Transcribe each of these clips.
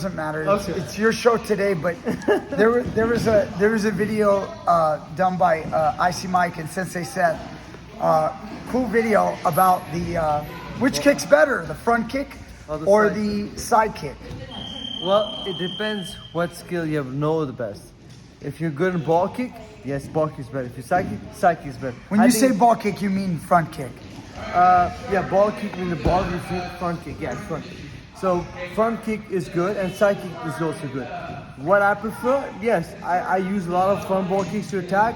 Doesn't matter. Okay. It's your show today, but there was a video done by Icy Mike and Sensei Seth. Cool video about the which kick's better, the front kick or the side kick. Well, it depends what skill you know the best. If you're good in ball kick, yes, ball kick is better. If you're side kick is better. When you say ball kick, you mean front kick. Yeah, ball kick means the ball of your feet, front kick. Yeah, front kick. So front kick is good and side kick is also good. What I prefer, yes, I use a lot of front ball kicks to attack,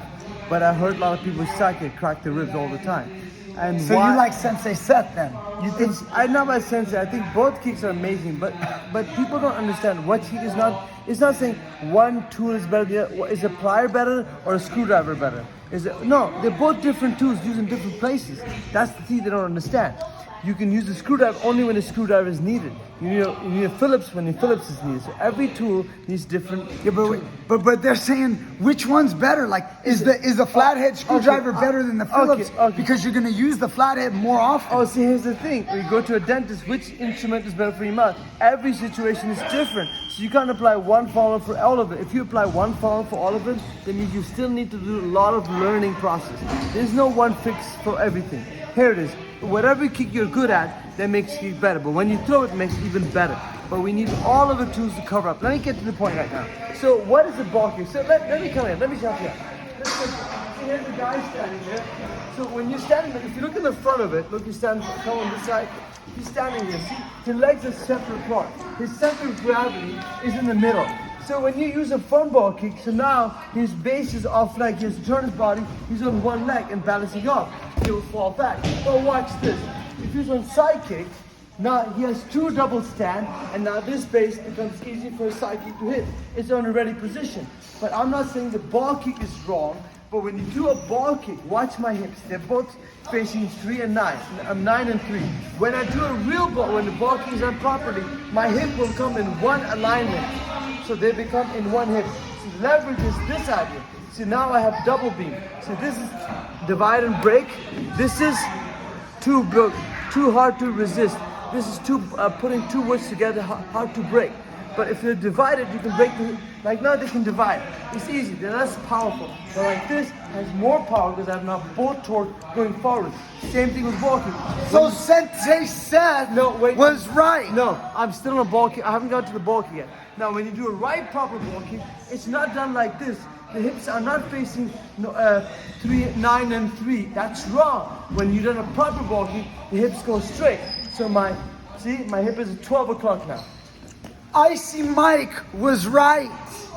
but I heard a lot of people side kick crack their ribs all the time. And so you like Sensei Seth then? You think I'm not my sensei. I think both kicks are amazing, but people don't understand what kick is not. It's not saying one tool is better. Is a plier better or a screwdriver better? No, they're both different tools used in different places. That's the thing they don't understand. You can use the screwdriver only when the screwdriver is needed. You need a Phillips when the Phillips is needed. So every tool needs different. Yeah, but they're saying which one's better? Like, is the flathead screwdriver better than the Phillips? Okay. Because you're gonna use the flathead more often. Oh, see, here's the thing. When you go to a dentist, which instrument is better for your mouth? Every situation is different. So you can't apply one formula for all of it. If you apply one formula for all of it, then you still need to do a lot of learning process. There's no one fix for everything. Here it is. Whatever kick you're good at, that makes you better. But when you throw it, makes it even better. But we need all of the tools to cover up. Let me get to the point right now. So what is the ball kick? So let me come in. Let me show you. See, here's the guy standing there. So when you're standing there, if you look in the front of it, look, you stand come on this side. He's standing here. See, his legs are separate apart. His center of gravity is in the middle. So when you use a front ball kick, so now his base is off leg. He has to turn his body. He's on one leg and balancing off. He will fall back. But watch this. If he's on side kick, now he has two double stand, and now this base becomes easy for a side kick to hit. It's on a ready position. But I'm not saying the ball kick is wrong. But when you do a ball kick, watch my hips. They're both facing 3 and 9. I'm 9 and 3. When I do a real ball, when the ball kick is done properly, my hip will come in one alignment. So they become in one hip. So leverage is this idea. See, now I have double beam. So this is divide and break. This is too hard to resist. This is putting two words together, hard to break. But if they're divided, you can break them. Like now they can divide. It's easy, they're less powerful. But like this has more power because I have now both torque going forward. Same thing with ball kick. So Sensei Seth was right. No, I'm still on ball kick. I haven't got to the ball kick yet. Now when you do a right proper ball kick, it's not done like this. The hips are not facing 3, 9 and 3. That's wrong. When you do a proper ball kick, the hips go straight. So my hip is at 12 o'clock now. Icy Mike was right.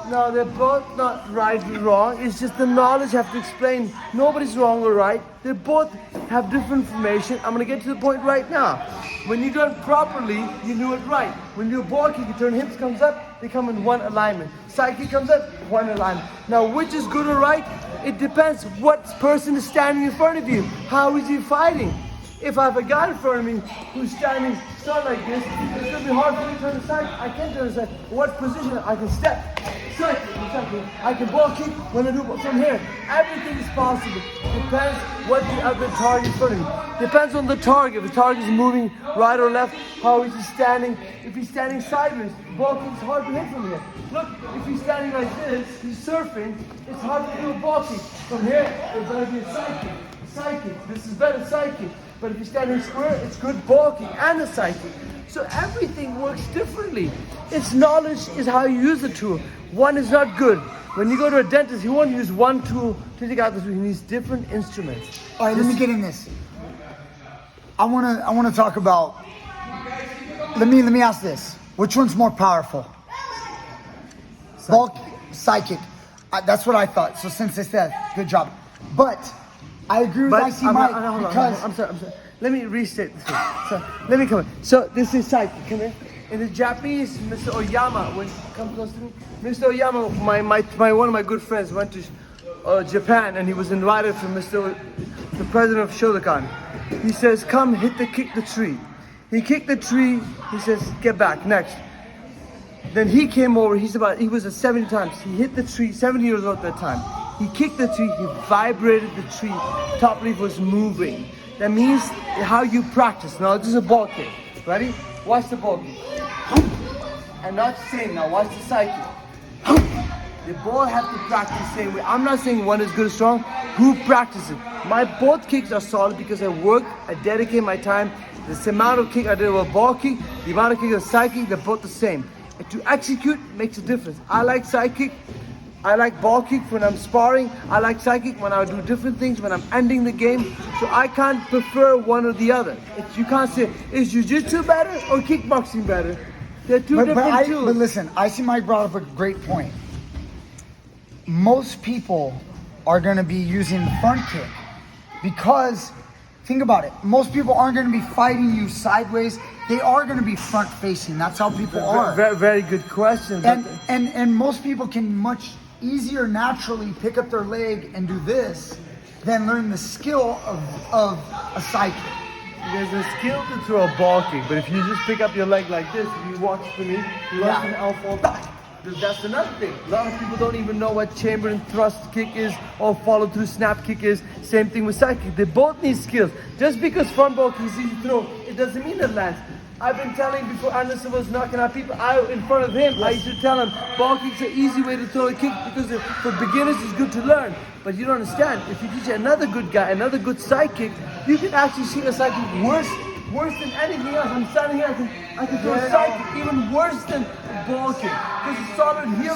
No, they're both not right or wrong. It's just the knowledge you have to explain. Nobody's wrong or right. They both have different information. I'm going to get to the point right now. When you do it properly, you do it right. When you do a ball kick, you turn hips comes up, they come in one alignment. Side kick comes up, one alignment. Now, which is good or right? It depends what person is standing in front of you. How is he fighting? If I have a guy in front of me who's standing like this, it's going to be hard for me to turn aside. I can't turn aside. What position? I can step. I can ball kick when I do it from here. Everything is possible. Depends what the other target is in front of you. Depends on the target. If the target is moving right or left, how is he standing? If he's standing sideways, ball kick is hard to hit from here. Look, if he's standing like this, he's surfing, it's hard to do a ball kick. From here, there's better be a side kick. Side kick. This is better side kick. But if you're standing square, it's good ball kick and a side kick. So everything works differently. It's knowledge is how you use the tool. One is not good. When you go to a dentist, he won't use one tool to take out the tool. He needs different instruments. All right, let me get in this. I wanna talk about. Let me ask this. Which one's more powerful? Ball kick, side kick. That's what I thought. So Sensei Seth, good job. But I agree with Icy Mike because I'm sorry. Let me restate this. So let me come in. So this is side kick. Come here. In the Japanese, Mr. Oyama, when come close to me, Mr. Oyama, my one of my good friends went to Japan and he was invited from the president of Shotokan. He says, "Come kick the tree." He kicked the tree. He says, "Get back." Next. Then he came over. He was 70 times. He hit the tree. 70 years old at that time. He kicked the tree. He vibrated the tree. Top leaf was moving. That means how you practice. Now this is a ball kick. Ready? Watch the ball kick. and not the same. Now watch the psychic. They both have to practice the same way. I'm not saying one is good or strong. Who practices it? My both kicks are solid because I work, I dedicate my time. The amount of kick I did with a ball kick, the amount of kick of side kick, they're both the same. And to execute makes a difference. I like side kick. I like ball kick when I'm sparring. I like side kick when I do different things, when I'm ending the game. So I can't prefer one or the other. You can't say, is jiu-jitsu better or kickboxing better? They're two different tools. But listen, Icy Mike brought up a great point. Most people are going to be using the front kick because, think about it, most people aren't going to be fighting you sideways. They are going to be front facing. That's how people are. Very, very good question. And most people can much easier naturally pick up their leg and do this than learn the skill of a side kick. There's a skill to throw a ball kick, but if you just pick up your leg like this, if you watch for me, you watch an I'll fall back. That's another thing. A lot of people don't even know what chamber and thrust kick is or follow through snap kick is. Same thing with side kick. They both need skills. Just because front ball kick is easy to throw, it doesn't mean it lands. I've been telling before Anderson was knocking out people, in front of him, I used to tell him ball kicks are an easy way to throw a kick because for beginners it's good to learn. But you don't understand. If you teach another good guy, another good side kick, you can actually see a side kick worse than anything else. I'm standing here, I can throw a side kick even worse than a ball kick because it's solid heel.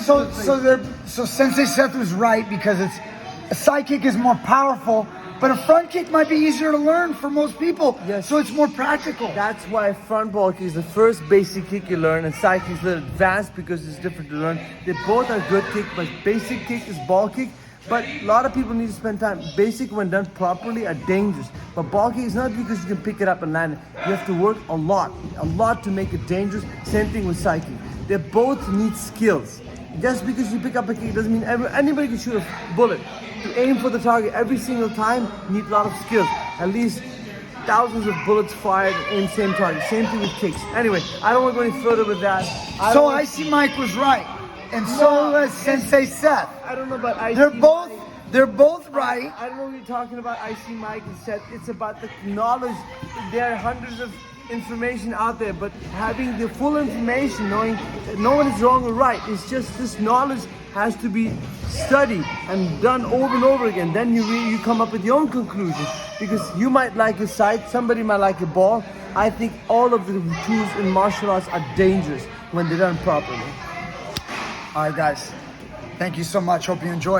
So Sensei Seth was right because a side kick is more powerful, but a front kick might be easier to learn for most people. Yes. So it's more practical. That's why front ball kick is the first basic kick you learn, and side kick is a little advanced because it's different to learn. They both are good kick, but basic kick is ball kick. But a lot of people need to spend time. Basic, when done properly, are dangerous. But ball kick is not because you can pick it up and land it. You have to work a lot to make it dangerous. Same thing with side kick. They both need skills. Just because you pick up a kick doesn't mean anybody can shoot a bullet. To aim for the target every single time, you need a lot of skills. At least thousands of bullets fired in the same target. Same thing with kicks. Anyway, I don't want to go any further with that. So Icy Mike was right. And so was Sensei Seth. I don't know about Icy They're both right. I don't know what you're talking about, Icy Mike and Seth. It's about the knowledge. There are hundreds of information out there, but having the full information, knowing that no one is wrong or right, it's just this knowledge has to be studied and done over and over again. Then you come up with your own conclusion, because you might like a side, somebody might like a ball. I think all of the tools in martial arts are dangerous when they're done properly. All right, guys. Thank you so much. Hope you enjoyed.